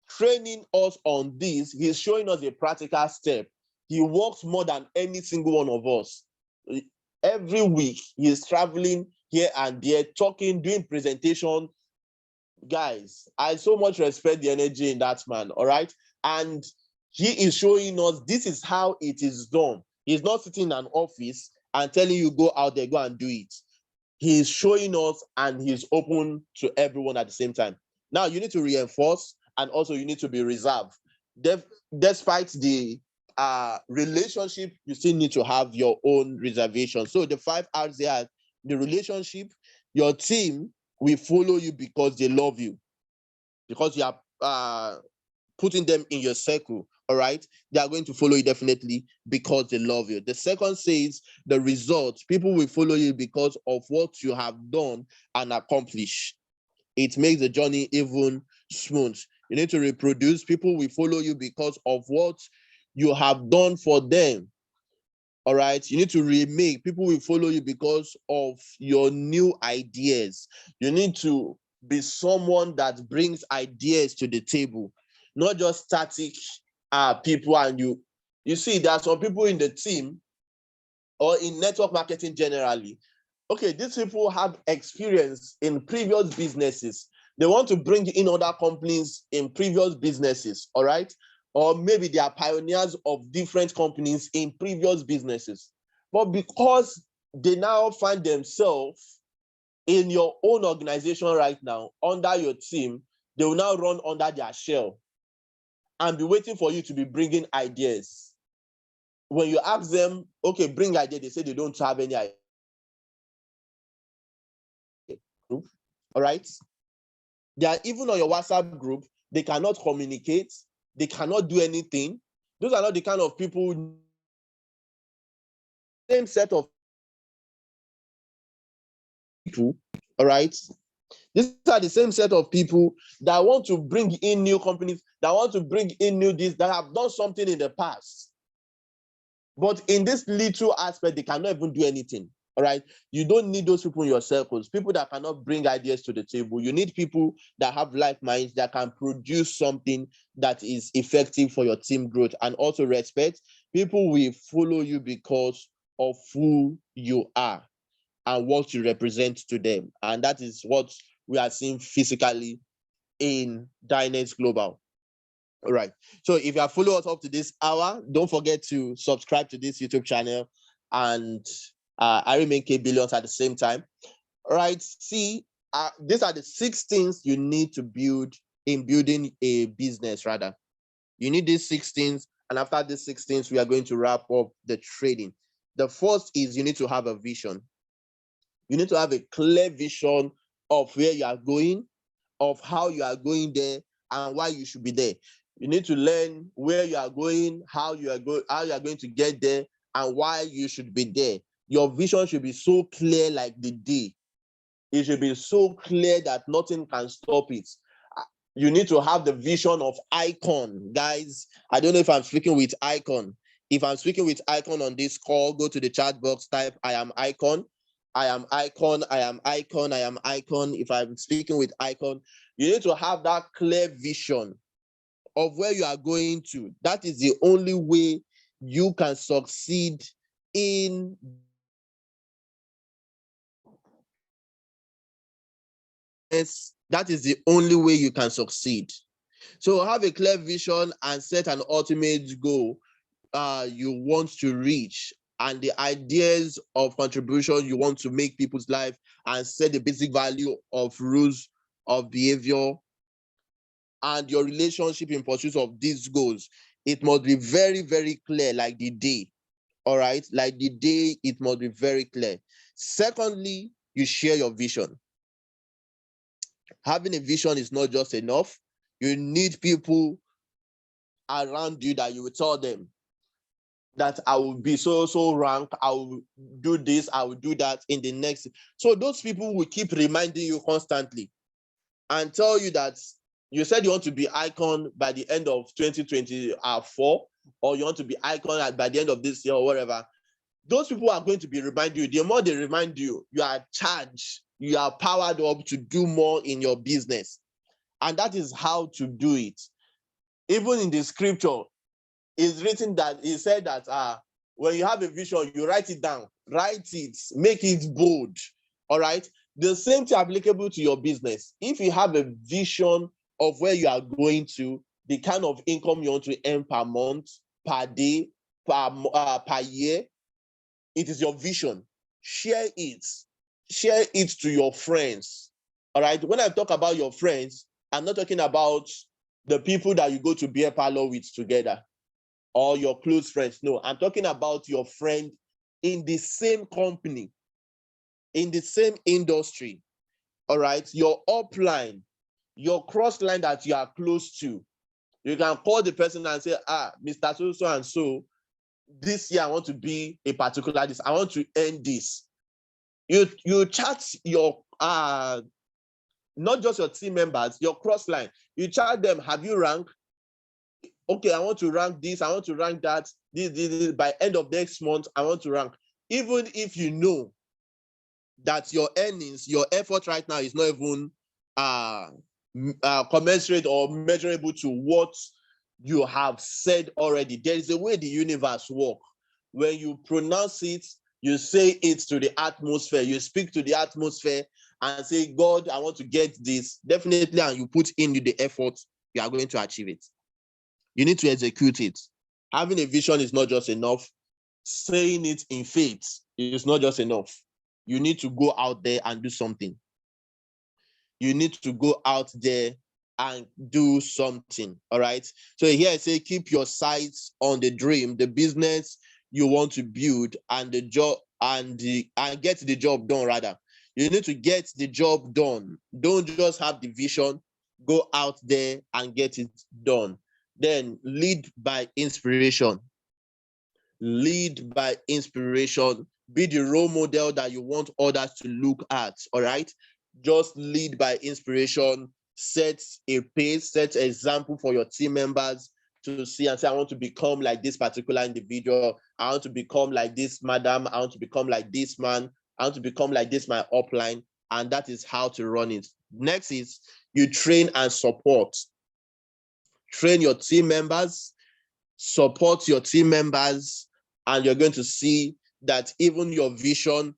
training us on this, he's showing us a practical step. He works more than any single one of us. Every week, he's traveling here and there, talking, doing presentation. Guys, I so much respect the energy in that man, all right? And he is showing us this is how it is done. He's not sitting in an office and telling you go out there, go and do it. He's showing us and he's open to everyone at the same time. Now you need to reinforce and also you need to be reserved. Despite the relationship, you still need to have your own reservation. So the 5 R's there are the relationship, your team will follow you because they love you, because you are putting them in your circle. All right, they are going to follow you definitely because they love you. The second says the results. People will follow you because of what you have done and accomplished. It makes the journey even smooth. You need to reproduce. People will follow you because of what you have done for them. All right, you need to remake. People will follow you because of your new ideas. You need to be someone that brings ideas to the table, not just static people. And you see, there are some people in the team or in network marketing generally. Okay, these people have experience in previous businesses. They want to bring in other companies in previous businesses, all right? Or maybe they are pioneers of different companies in previous businesses. But because they now find themselves in your own organization right now, under your team, they will now run under their shell and be waiting for you to be bringing ideas. When you ask them, okay, bring ideas, they say they don't have any idea. All right? They are even on your WhatsApp group, they cannot communicate, they cannot do anything. Those are not the kind of people, same set of people, all right? These are the same set of people that want to bring in new companies, that want to bring in new deals, that have done something in the past. But in this little aspect, they cannot even do anything. All right. You don't need those people in your circles, people that cannot bring ideas to the table. You need people that have like minds that can produce something that is effective for your team growth. And also respect. People will follow you because of who you are and what you represent to them. And that is what we are seeing physically in Dynace Global. All right. So if you have followed us up to this hour, don't forget to subscribe to this YouTube channel, and I remain Kaybillions at the same time. All right. See, these are the 6 things you need to build in building a business. Rather, you need these 6 things, and after these 6 things, we are going to wrap up the trading. The first is you need to have a vision. You need to have a clear vision of where you are going, of how you are going there, and why you should be there. You need to learn where you are going, how you are going to get there, and why you should be there. Your vision should be so clear like the day. It should be so clear that nothing can stop it. You need to have the vision of icon. Guys, I don't know if I'm speaking with icon. If I'm speaking with icon on this call, go to the chat box, type I am icon. I am icon, I am icon, I am icon. If I'm speaking with icon, you need to have that clear vision of where you are going to. That is the only way you can succeed in this. That is the only way you can succeed. So have a clear vision and set an ultimate goal you want to reach, and the ideas of contribution you want to make people's life, and set the basic value of rules of behavior and your relationship in pursuit of these goals. It must be very, very clear, like the day. All right, like the day, it must be very clear. Secondly, you share your vision. Having a vision is not just enough. You need people around you that you will tell them that I will be so rank, I will do this, I will do that in the next. So those people will keep reminding you constantly and tell you that you said you want to be icon by the end of 2024, or you want to be icon by the end of this year or whatever. Those people are going to be reminding you. The more they remind you, you are charged, you are powered up to do more in your business. And that is how to do it. Even in the scripture, it's written that he said that when you have a vision, you write it down, write it, make it bold. All right. The same thing applicable to your business. If you have a vision of where you are going to, the kind of income you want to earn per month, per day, per year, it is your vision. Share it. Share it to your friends. All right. When I talk about your friends, I'm not talking about the people that you go to beer parlor with together, or your close friends. No, I'm talking about your friend in the same company, in the same industry. All right, your upline, your cross line that you are close to. You can call the person and say, Mr. So and so, this year I want to be a particular this. I want to earn this. You chat your not just your team members, your cross line. You chat them. Have you ranked? Okay, I want to rank this, I want to rank that. This, by end of next month, I want to rank. Even if you know that your earnings, your effort right now is not even commensurate or measurable to what you have said already. There is a way the universe works. When you pronounce it, you say it to the atmosphere, you speak to the atmosphere and say, God, I want to get this. Definitely, and you put in the effort, you are going to achieve it. You need to execute it. Having a vision is not just enough. Saying it in faith is not just enough. You need to go out there and do something. You need to go out there and do something. All right. So here I say, keep your sights on the dream, the business you want to build, and the job, and get the job done. Rather, you need to get the job done. Don't just have the vision. Go out there and get it done. Then lead by inspiration. Lead by inspiration. Be the role model that you want others to look at. All right. Just lead by inspiration. Set a pace, set an example for your team members to see and say, I want to become like this particular individual. I want to become like this madam. I want to become like this man. I want to become like this, my upline. And that is how to run it. Next is you train and support. Train your team members, support your team members, and you're going to see that even your vision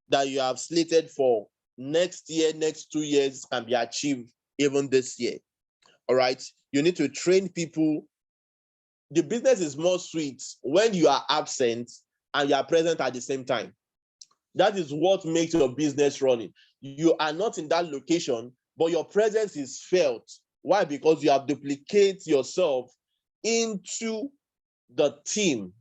that you have slated for next year, next 2 years can be achieved even this year. All right. You need to train people. The business is more sweet when you are absent and you are present at the same time. That is what makes your business running. You are not in that location, but your presence is felt. Why? Because you have duplicated yourself into the team.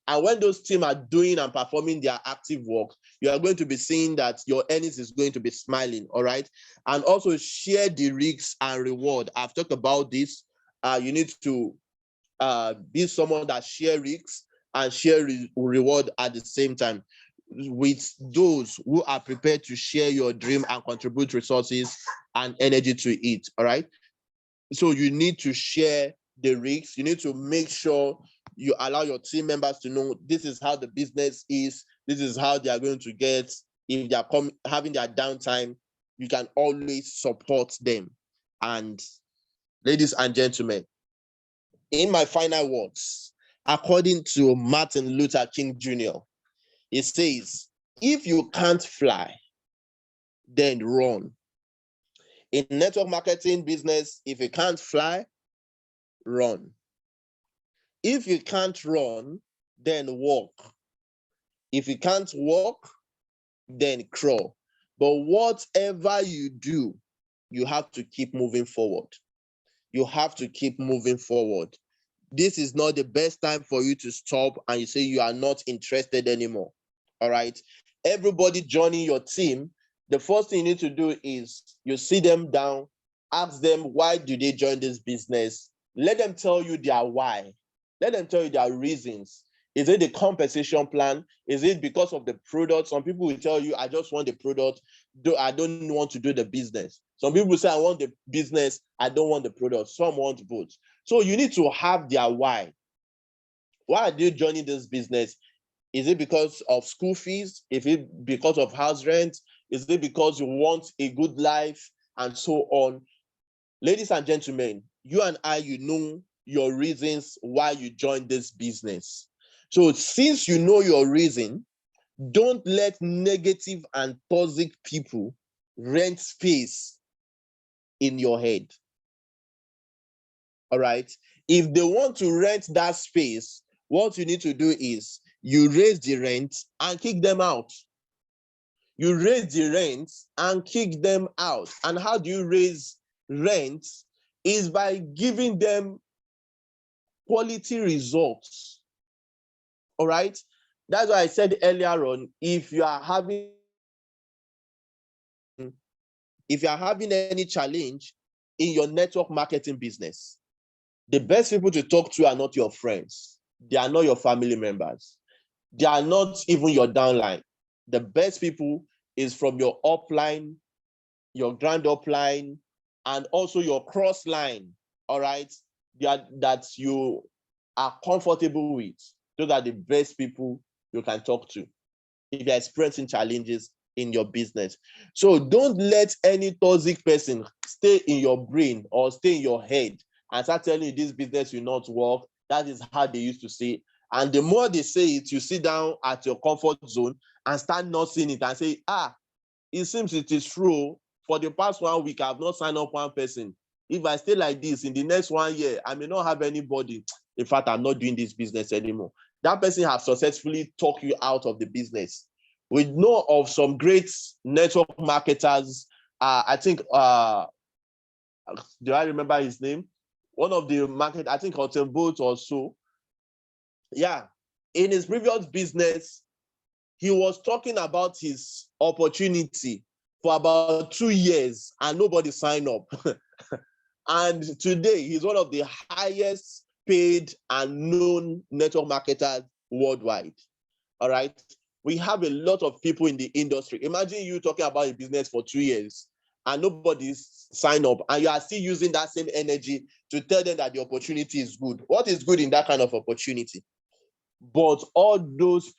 And when those teams are doing and performing their active work, you are going to be seeing that your earnings is going to be smiling, all right? And also share the risks and reward. I've talked about this. You need to be someone that share risks and share reward at the same time with those who are prepared to share your dream and contribute resources and energy to it, all right? So you need to share the risks. You need to make sure you allow your team members to know this is how the business is. This is how they are going to get. If they are having their downtime, you can always support them. And ladies and gentlemen, in my final words, according to Martin Luther King Jr., it says, if you can't fly, then run. In network marketing business, if you can't fly, run. If you can't run, then walk. If you can't walk, then crawl. But whatever you do, you have to keep moving forward. You have to keep moving forward. This is not the best time for you to stop and you say you are not interested anymore. All right. Everybody joining your team, the first thing you need to do is you sit them down, ask them why do they join this business. Let them tell you their why. Let them tell you their reasons. Is it the compensation plan? Is it because of the product? Some people will tell you, I just want the product. I don't want to do the business. Some people say, I want the business. I don't want the product. Some want both. So you need to have their why. Why are you joining this business? Is it because of school fees? Is it because of house rent? Is it because you want a good life and so on? Ladies and gentlemen, you and I, you know your reasons why you joined this business. So since you know your reason, don't let negative and toxic people rent space in your head. All right. If they want to rent that space, what you need to do is you raise the rent and kick them out. You raise the rent and kick them out. And how do you raise rent? Is by giving them quality results. All right. That's why I said earlier on, if you are having any challenge in your network marketing business, the best people to talk to are not your friends. They are not your family members. They are not even your downline. The best people is from your upline, your grand upline, and also your cross line. All right, that you are comfortable with. Those are the best people you can talk to if you're experiencing challenges in your business. So don't let any toxic person stay in your brain or stay in your head and start telling you this business will not work. That is how they used to say. And the more they say it, you sit down at your comfort zone and start not seeing it and say, it seems it is true. For the past 1 week, I have not signed up one person. If I stay like this in the next 1 year, I may not have anybody. In fact, I'm not doing this business anymore. That person has successfully talked you out of the business. We know of some great network marketers. I think, do I remember his name? One of the market, I think Hotel Boat or so. Yeah. In his previous business, he was talking about his opportunity for about 2 years and nobody signed up. And today, he's one of the highest paid and known network marketers worldwide. All right. We have a lot of people in the industry. Imagine you talking about a business for 2 years and nobody's signed up, and you are still using that same energy to tell them that the opportunity is good. What is good in that kind of opportunity? But all those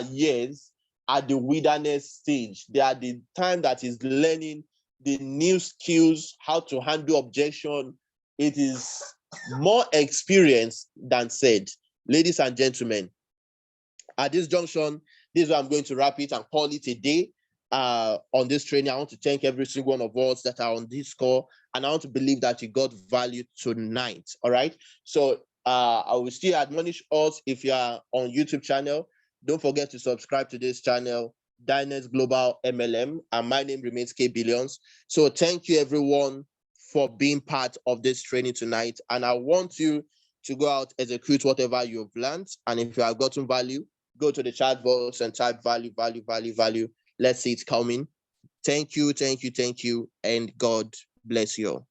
years at the wilderness stage, they are the time that is learning the new skills, how to handle objection. It is more experience than said. Ladies and gentlemen, at this junction, this is where I'm going to wrap it and call it a day. on this training. I want to thank every single one of us that are on this call, and I want to believe that you got value tonight. All right. So I will still admonish us, if you are on YouTube channel, don't forget to subscribe to this channel, Dynace Global MLM, and my name remains Kaybillions. So thank you everyone for being part of this training tonight, and I want you to go out, execute whatever you've learned, and if you have gotten value, go to the chat box and type value, value, value, value. Let's see it coming. Thank you, and God bless you all.